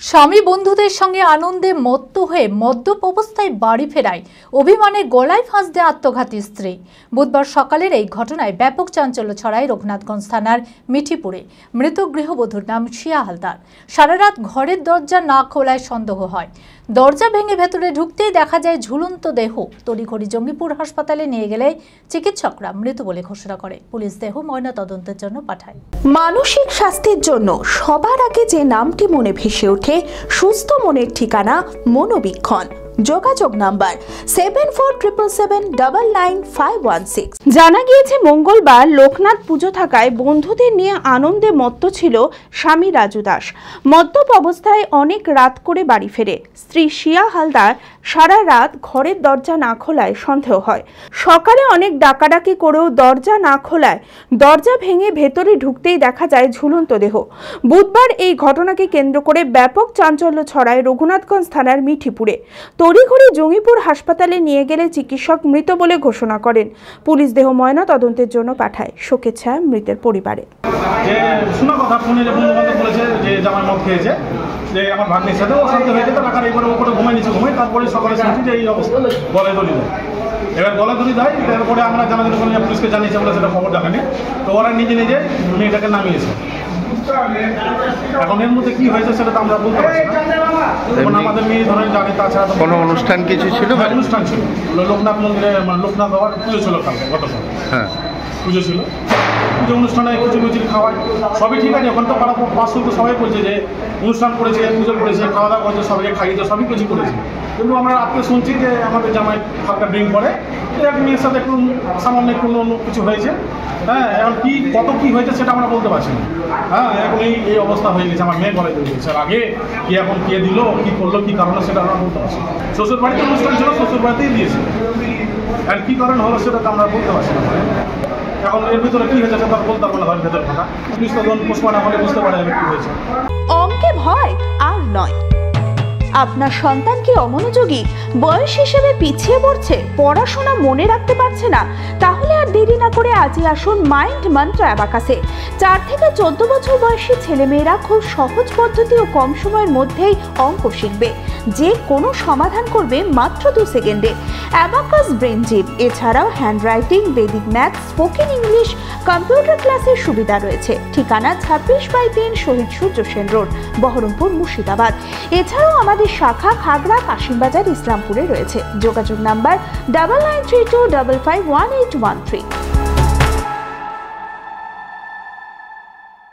স্বামী বন্ধুদের সঙ্গে আনন্দে মত্ত হয়ে মদ্যপ অবস্থায় বাড়ি ফেরায় অভিমানে গলায় ফাঁস দিয়ে আত্মঘাতী স্ত্রী। বুধবার সকালের এই ঘটনায় ব্যাপক চাঞ্চল্য ছড়ায় রঘুনাথগঞ্জ থানার মিঠিপুরে। মৃত গৃহবধূর নাম শিয়া হালদার। সারা রাত ঘরের দরজা না খোলায় সন্দেহ হয়। দরজা ভেঙে ভেতরে ঢুকতেই দেখা যায় ঝুলন্ত দেহ। তড়িঘড়ি জঙ্গিপুর হাসপাতালে নিয়ে গেলে চিকিৎসকরা মৃত বলে ঘোষণা করে। পুলিশ দেহ ময়নাতদন্তের জন্য পাঠায়। মানসিক স্বাস্থ্যের জন্য সবার আগে যে নামটি মনে ভেসে ওঠে, সুস্থ মনের ঠিকানা মনোবীক্ষণ। যোগাযোগ নাম্বার 7477799516। জানা গিয়েছে মঙ্গলবার লোকনাথ পুজো থাকায় বন্ধুদের নিয়ে আনন্দে মত্ত ছিল স্বামী রাজু দাস। মদ্যপ অবস্থায় অনেক রাত করে বাড়ি ফেরে। স্ত্রী শিয়া হালদার সারা রাত ঘরের দরজা না খোলায় সন্দেহ হয়। সকালে অনেক ডাকাডাকি করেও দরজা না খোলায় দরজা ভেঙে ভেতরে ঢুকতেই দেখা যায় ঝুলন্ত দেহ। বুধবার এই ঘটনাকে কেন্দ্র করে ব্যাপক চাঞ্চল্য ছড়ায় রঘুনাথগঞ্জ থানার মিঠিপুরে। তড়িঘড়ি জঙ্গিপুর হাসপাতালে নিয়ে গেলে চিকিৎসক মৃত বলে ঘোষণা করেন। পুলিশ দেহ ময়না তদন্তের জন্য পাঠায়। শোকের ছায়া মৃতের পরিবারে। শোনা কথা শুনে যে বন্ধু-বান্ধব বলেছে যে জামাই মদ খেয়েছে, যে আমার ভাগ্নির সাথে অশান্ত হয়েছে, তো টাকার এইবারে ওপরে ঘুমাই নিচ্ছে, তারপরে সকালে শুনছি যে এই অবস্থা, গলায় দড়ি দেয়। এবার গলা দড়ি দেয়, তারপরে আমরা জানাজানি করে পুলিশকে জানিয়েছি, বলে সেটা খবর দেখানি। তো ওরা নিজে নিজে মেয়েটাকে নামিয়েছে। এখন এর মধ্যে কি হয়েছে সেটা তো আমরা বলতে পারছি না। এখন আমাদের মেয়ে ধরেন জানে, তাছাড়া কোনো অনুষ্ঠান কিছু ছিল? অনুষ্ঠান ছিল, লোকনাথ মন্দিরে, মানে লোকনাথ বাবার পুজো ছিল কালকে, গতকাল পুজো ছিল। পুজো অনুষ্ঠানে কিছু খাওয়াই সবই ঠিক আছে। ওখানে তো পাড়া পাঁচশো তো সবাই বলছে যে অনুষ্ঠান করেছে, পুজো করেছে, খাওয়া দাওয়া করেছে, সবাইকে খাইয়েছে, সবই কিছু করেছে। কিন্তু আমরা রাত্রে শুনছি যে আমাদের জামাই হালকা ড্রিঙ্ক করে, এক মেয়ের সাথে একটু সামান্য একটু অন্য কিছু হয়েছে। হ্যাঁ, এখন কত কি হয়েছে সেটা আমরা বলতে পারছি না। হ্যাঁ, এখন এই অবস্থা হয়ে গেছে। আমার মেয়ে গলায় দিয়েছে, আগে কি এখন কে দিল, কি করলো, কি কারণে সেটা আমরা বলতে পারছি না। শ্বশুর বাড়িতে অনুষ্ঠান ছিল, শ্বশুর বাড়িতেই দিয়েছে। আর কি কারণে হলো সেটা তো আমরা বলতে পারছি না। এখন এর ভিতরে কি হয়েছে সেটা বলতে পারবো না, ঘরের ভেতর কথা। পুলিশ তখন পোস্টমর্টম হলে বুঝতে পারা যাবে কি হয়েছে। অঙ্কে ভয় আর নয়। আপনার সন্তান কি অমনোযোগী, বয়স হিসেবে পিছিয়ে পড়ছে, পড়াশোনা মনে রাখতে পারছে না? তাহলে আর দেরি না করে আজই আসুন মাইন্ড মন্ত্র অ্যাবাকাসে। 4 থেকে 14 বছর বয়সী ছেলেমেয়েরা খুব সহজ পদ্ধতি ও কম সময়ের মধ্যেই অঙ্ক শিখবে, যে কোনো সমাধান করবে মাত্র 2 সেকেন্ডে। অ্যাবাকাস ব্রেন জিম, এছাড়াও handwriting, Vedic math, spoken English, computer ক্লাসের সুবিধা রয়েছে। ঠিকানা 26/3 শহীদ সূর্য সেন রোড, বহরমপুর, মুর্শিদাবাদ। এছাড়াও আমাদের শাখা খাগড়া, কাশিমবাজার, ইসলামপুরে রয়েছে। যোগাযোগ নাম্বার 9932551813।